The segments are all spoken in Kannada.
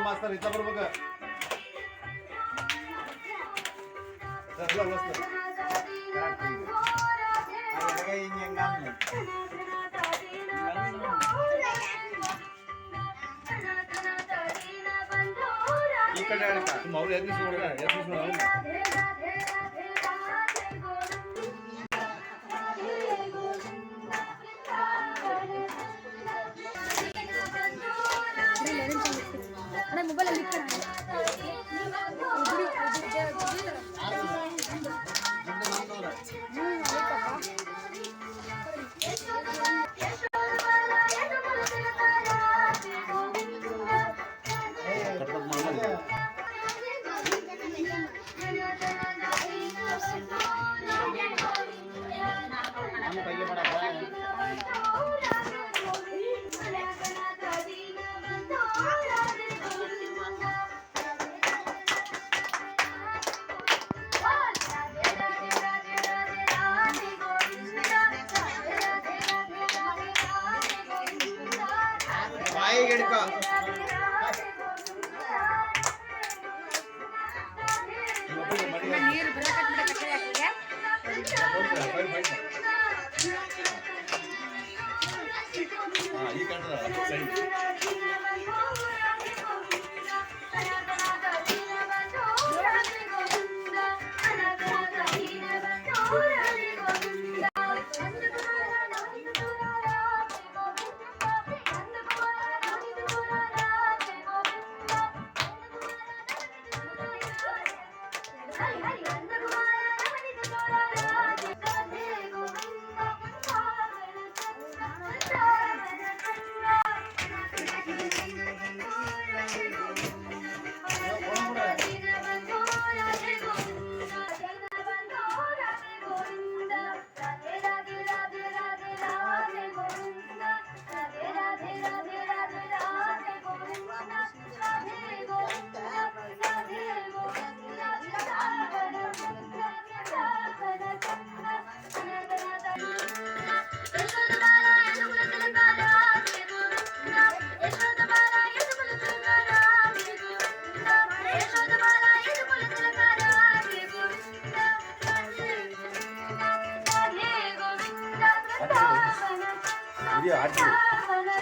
मास्तर इथं बरोबर बघा इकडे माऊली यादी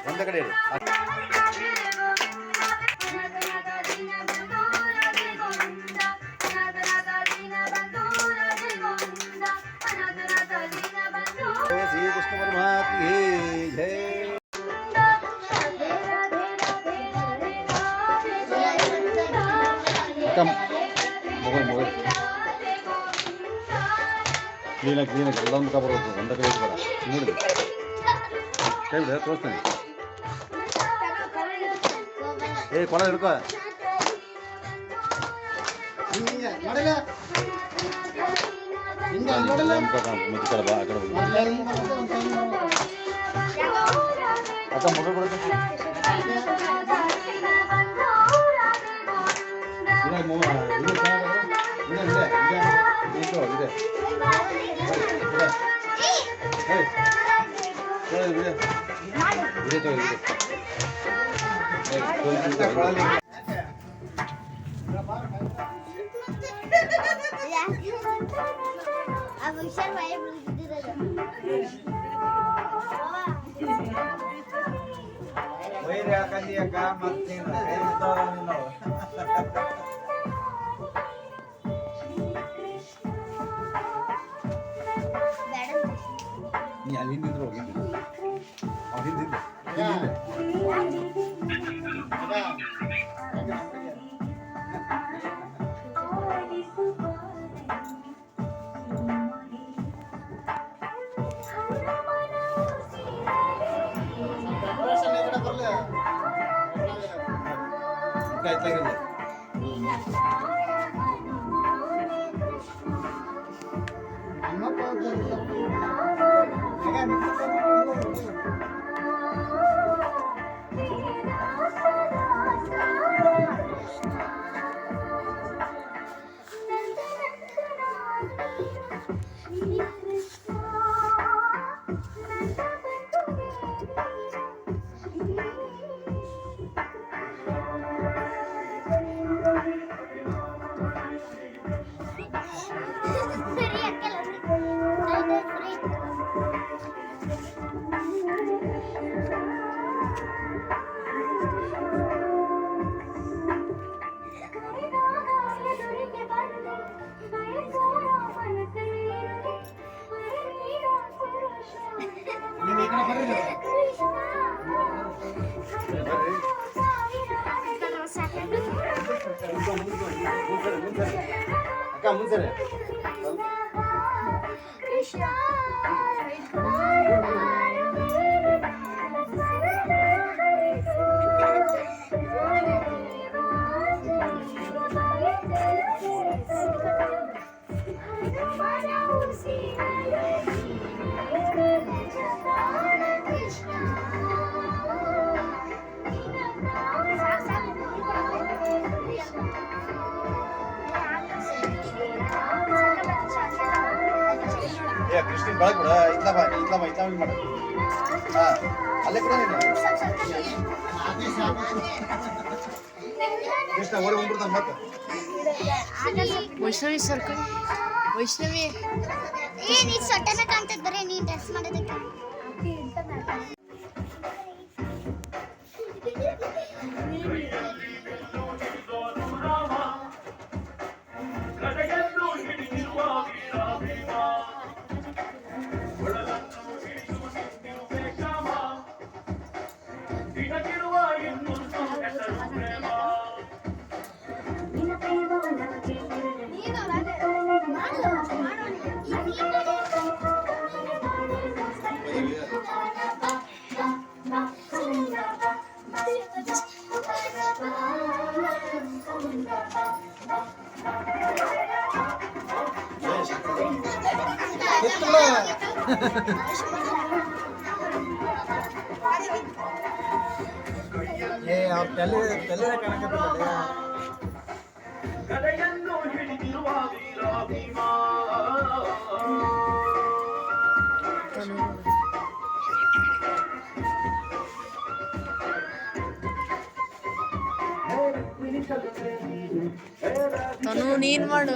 ಒಂದ ಕಡೆ ಇರು ಶ್ರೀ ಕೃಷ್ಣ ಪರಮಾತ್ಮೆ ಜೈ ಮೊಬೈಲ್ ಕ್ಲೀನಾಗಿ ಎಲ್ಲ ಮುಖ ಬರೋದು ಒಂದ ಕಡೆ ಬರ ನೋಡಿ ಕೇಳಿದೆ ತೋರಿಸ್ತೇನೆ ಏ ಕೊಳ ಹಿಡ್ಕೋ ಅಕ್ಕ ಮೊಬೈಲ್ ಕೊಡುತ್ತೆ ನೀ ಅಲ್ಲಿಂದಿದ್ರು ಹೋಗಿದ್ದು ಹಿಂದಿದ್ದೆ ಅಕ್ಕ ಮುಂಚೆ ಕೃಷ್ಣ ಬೆಳಗ್ ಬಿಡ ಇತ್ಲ ಬಾ ಮಾಡ ಅಲ್ಲೇ ಕೂಡ ಕೃಷ್ಣ ಓಡಿ ಬಂದ್ಬಿಡ್ತಾನೆ ಮತ್ತೆ ವೈಷ್ಣವಿ ಸರ್ಕಲ್ ವೈಷ್ಣವಿ ಏನ್ ಈ ಸೊಟ್ಟೆನ ಕಾಣ್ತದ ಬರೀ ನೀನ್ ಡ್ರೆಸ್ ಮಾಡೋದಕ್ಕೆ ತನು ನೀನ್ ಮಾಡು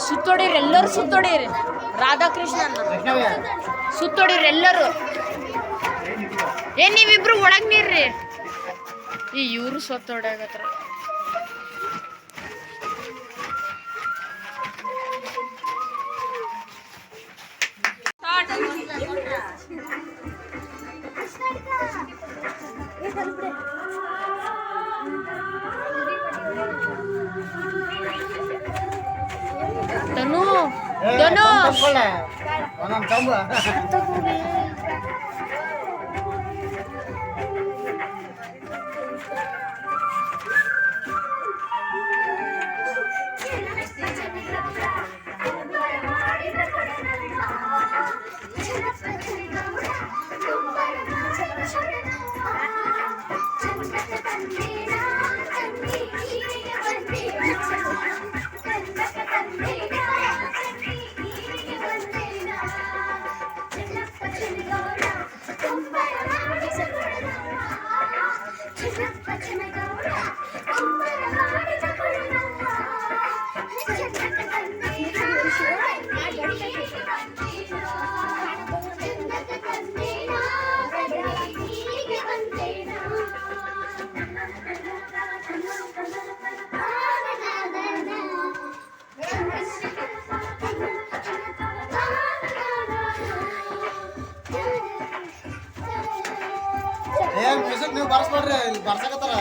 ಸುತ್ತೊಡಿರಿ ಎಲ್ಲರೂ ಸುತ್ತೊಡಿರಿ ರಾಧಾಕೃಷ್ಣನ್ ಸುತ್ತೊಡಿರಿ ಎಲ್ಲರೂ ಏನ್ ನೀವಿಬ್ರು ಒಳಗ್ ನೀರ್ರಿ ಈ ಇವ್ರು ಸುತ್ತೊಡ್ಯಾಗತ್ರ ತನು ತನು ಮ್ಯೂಸಿಕ್ ನೀವು ಬರ್ಸ್ಬೇಡ್ರಿ ಇಲ್ಲಿ ಬರ್ಸಕತ್ತಾರ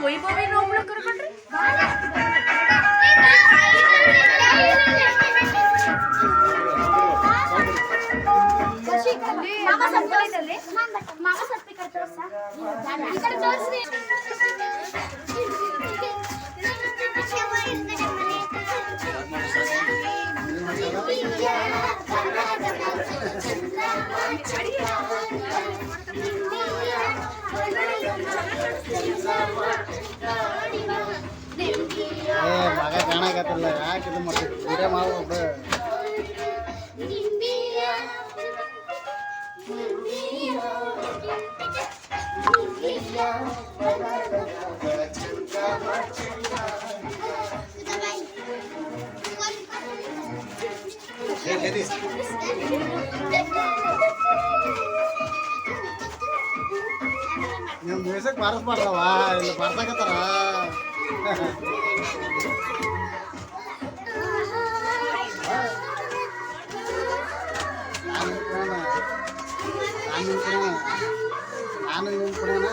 ವೈಭವಿ ಒಬ್ಳು ಕರ್ಕೊಂಡ್ರಿ ಮಾಮ ಸ್ವಲ್ಪ ಈ ಕಡೆ ತೋರ್ಸ ಈ ಕಡೆ ತೋರ್ಸ್ರಿ ಮಗ ಕಾಣಕತ್ತಲ್ಲ ಯಾಕೆ ಇದು ಮಾಡ್ತೀವಿ ವಿಡಿಯೋ ಮಾಡ್ಬೇಕು ನೀವು ಮ್ಯೂಸಿಕ್ ಬಾರಿಸ್ಬಾರ್ದವ ಇಲ್ಲಿ ಬಾರ್ಸಕತ್ತಾರ ನಾನು ಇವನ್ ಕೊಡೋಣ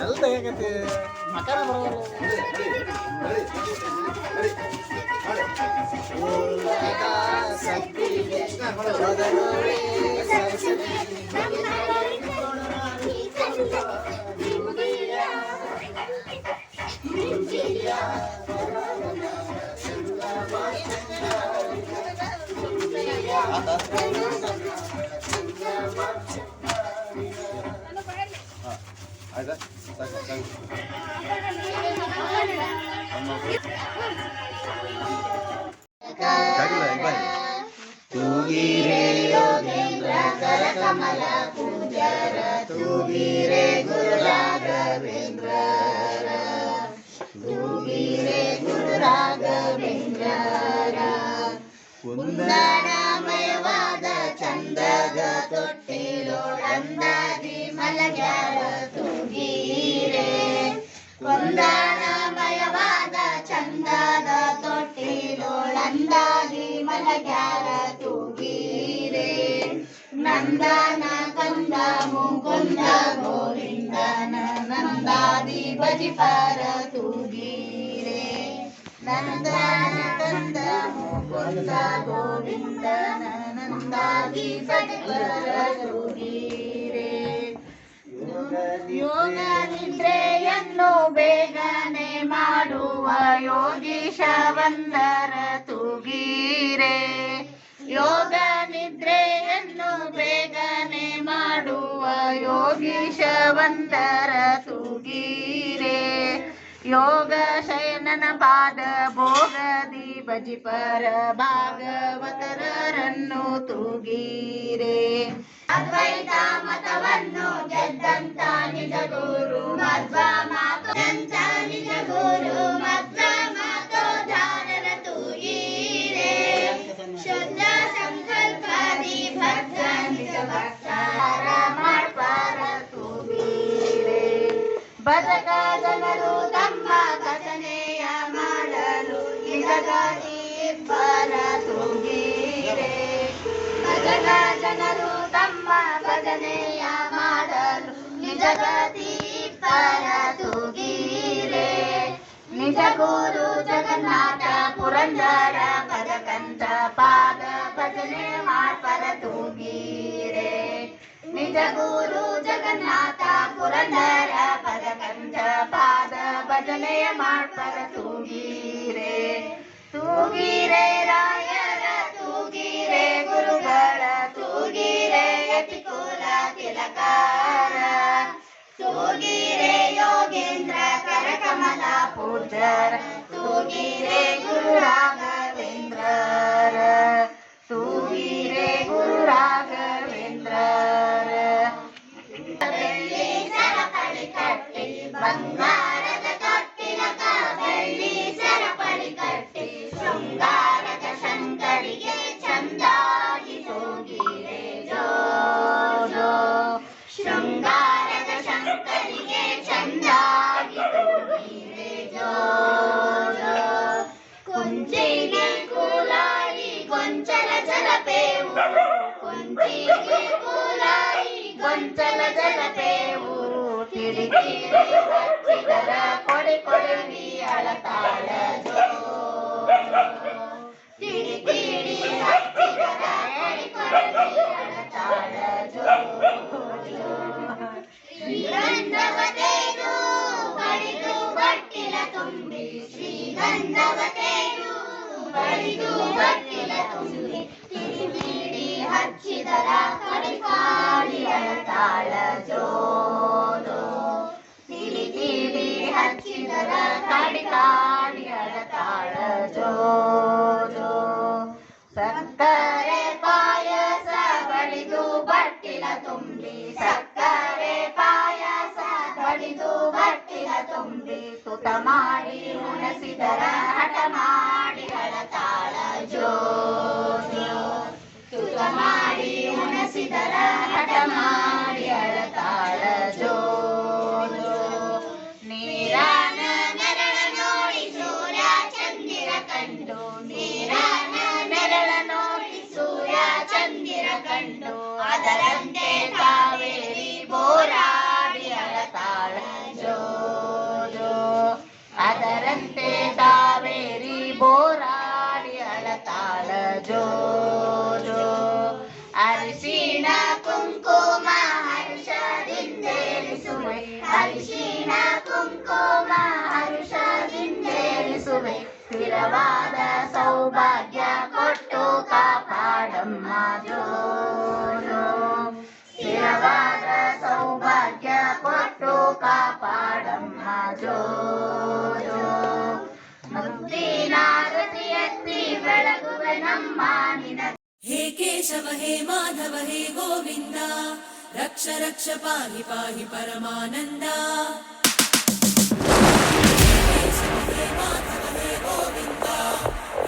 ಎಲ್ಲ ತೆಗಕತ್ತಿ ಮಕರ ಬರೋಲ್ಲ ಆಯ್ತಾ ಸಾಕು ಸಾಕು ತೂಗಿರೆ ಯೋಗೇಂದ್ರ ಕರಕಮಲ ಪೂಜಾರ ತೂಗಿರೆ ಗುರು ರಾಘವೇಂದ್ರ ತೂಗಿರೆ ಗುರು ರಾಘವೇಂದ್ರ ಕುಂದಣಮಯವಾದ ಚಂದದ ತೊಟ್ಟಿಲೊಳಂದಾಗಿ ಮಲಗ್ಯಾರ ತೂಗಿರೆ ಕುಂದಣಮಯವಾದ ಚಂದದ ತೊಟ್ಟಿಲೊಳಂದಾಗಿ ಮಲಗ್ಯಾರ ತೂಗಿರೆ ನಂದನ ಕಂದ ಮುಕುಂದ ಗೋವಿಂದನ ನಂದಾದಿ ಭಜಿಪರ ತೂಗಿರೆ ನಂದನ ಕಂದ ಮುಕುಂದ ಗೋವಿಂದನ ನಂದಾದಿ ಭಜಿಪರ ತೂಗಿರೆ ಯೋಗ ನಿದ್ರೆಯನ್ನು ಬೇಗನೆ ಮಾಡುವ ಯೋಗೀಶ ವಂದರ ತೂಗಿರೆ ಯೋಗ ನಿದ್ರೆಯನ್ನು ಬೇಗನೆ ಮಾಡುವ ಯೋಗೀಶ ವಂದರ ತೂಗಿರೆ ಯೋಗ ಶಯನನ ಪಾದ ಭೋಗದಿ ಭಜಿಪರ ಭಾಗವತರನ್ನು ತೂಗಿರೆ ಅದ್ವೈತ ಮತವನ್ನು ಗೆದ್ದಂತ ನಿಜ ಗುರು ಮಧ್ವ ಮಾತು ಗೆದ್ದಂತ ನಿಜ ಗುರು ಮಧ್ವ ಮಾತು ಧಾರರ ತೂಗೀರೆ ಶುದ್ಧ ಸಂಕಲ್ಪದಿ ಭಕ್ತ ನಿಜ ಭಕ್ತರ ಮಾಡ್ಪಾರ ತೂಗೀರೆ ಬದಕ ಜನರು ತಮ್ಮ ಕಥನೆಯ ಮಾಡಲು ನಿಜಗಾಗಿ ಇಬ್ಬರ ತೂಗೀರೆ ಭಜಕ ಜನರು ತಮ್ಮ ಭಜನೆಯ ಮಾಡಲು ನಿಜಗತಿ ಪರ ತೂಗೀರೆ ನಿಜ ಗುರು ಜಗನ್ನಾಥ ಪುರಂದರ ಪದಕಂತ ಪಾದ ಭಜನೆ ಮಾಡ್ಪರ ತೂಗೀರೆ ನಿಜ ಗುರು ಜಗನ್ನಾಥ ಪುರಂದರ ಪದಕಂತ ಪಾದ ಭಜನೆಯ ಮಾಡ್ಪರ ತೂಗೀರೆ ತೂಗೀರೆ ರಾಯರ ತೂಗೀರೆ ಗುರುಗಳ ತೂಗೀರೆ ಯತಿಕುಲ ತಿಲಕಾರ ತೂಗೀರೆ ಯೋಗೇಂದ್ರ ಕರಕಮಲ ಪೂಜ್ಯರ ತೂಗೀರೆ ಗುರು ರಾಘವೇಂದ್ರರ ತೂಗೀರೆ ಗುರು ರಾಘವೇಂದ್ರರ ಬೆಳ್ಳಿ ಸರಪಳಿ ಕಟ್ಟಿ ಬಂಗಾರದ ತೊಟ್ಟಿಲಕ ಬೆಳ್ಳಿ ಸರಪಳಿ ಕಟ್ಟಿ ಶೃಂಗಾರದ ಶಂಕರಿಗೆ ಚಂದಾಗಿ ತೂಗೀರೆ ಜೋ ಜೋ ಶೃಂಗಾರದ ಶಂಕರಿಗೆ ಚಂದಾಗಿ ತೂಗೀರೆ ಜೋ ಜೋ ಕುಂಚಿಗೆ ಕೂಲಾಯಿ ಗೊಂಚಲ ಜಲಪೇವು ಕುಂಚಿಗೆ ಕೂಲಾಯಿ ಗೊಂಚಲ ಜಲಪೇವು ಕಿರಿಕಿರಿ ಹಚ್ಚಿದರ ಕೊಡೆ ಕೊಡವಿ ಅಳತಾಳ ಜೋ ತಿಡಿ ತಿಡಿ ಹಚ್ಚಿದರ ಕೊಡೆ ಕೊಡವಿ ಅಳತಾಳ ಜೋ ಶ್ರೀಗಂಧವತೇರು ಬಳಿದು ಬಟ್ಟಿಲ ತುಂಬಿ ಶ್ರೀಗಂಧವತೇರು ಬಳಿದು ಬಟ್ಟಿಲ ತುಂಬಿ ತಿಡಿ ತಿಡಿ ಹಚ್ಚಿದರ ಕಡಿಕಾಡಿ ಅಳತಾಳ ಜೋ ತಿಡಿ ತಿಡಿ ಹಚ್ಚಿದರ ಕಡಿಕಾಡಿ ಅಳತಾಳ ಜೋ ಸಕ್ಕರೆ ಪಾಯಸ ಬಳಿದು ಬಟ್ಟಿಲ ತುಂಬಿ ಸಕ್ಕರೆ ಪಾಯಸ ಬಳಿದು ಬಟ್ಟಿಲ ತುಂಬಿ ತುತ ಮಾಡಿ ಉಣಸಿದರ ಹಠ ಮಾಡಿ ಅಳತಾಳ ಜೋ ತುತ ಮಾಡಿ ಉಣಸಿದರ ಹಠ ಮಾಡಿ ಅಳತಾಳ ಜೋ ನೀರಾನ ನೆರಳ ನೋಡಿ ಸೂರ್ಯ ಚಂದಿರ ಕಂಡು ನೀರಾನ ನೆರಳ ನೋಡಿ ಸೂರ್ಯ ಚಂದಿರ ಕಂಡು ಅದರಂತೆ ಕಾವೇರಿ ಬೋರಾಡಿ ಅಳತಾಳ ಜೋ ಅದರಂತೆ ಕಾವೇರಿ ಬೋರಾಡಿ ಅಳತಾಳ ಜೋ ಅರಿಶಿಣ ಕುಂಕುಮ ಹರ್ಷದಿಂದೇರಿಸುವೆ ಅರಿಶಿಣ ಕುಂಕುಮ ಹರ್ಷದಿಂದೇರಿಸುವೆ ಸ್ಥಿರವಾದ ಸೌಭಾಗ್ಯ ಕೊಟ್ಟು ಕಾಪಾಡಮ್ಮ ಜೋ ಸ್ಥಿರವಾದ ಸೌಭಾಗ್ಯ ಕೊಟ್ಟು ಕಾಪಾಡಮ್ಮ ಜೋ ಮುಕ್ತಿನಾರತಿ ಎತ್ತಿ ಬೆಳಗುವೆ ನಮ್ಮ ನಿನ हे केशव हे माधव हे गोविन्द रक्ष रक्ष पाहि पाहि परमानन्दा हे केशव हे माधव हे गोविन्द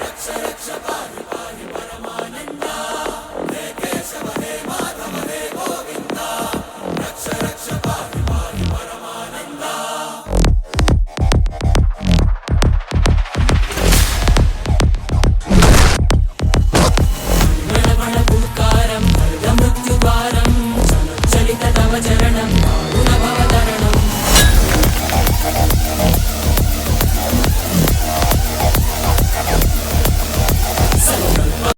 रक्ष रक्ष पाहि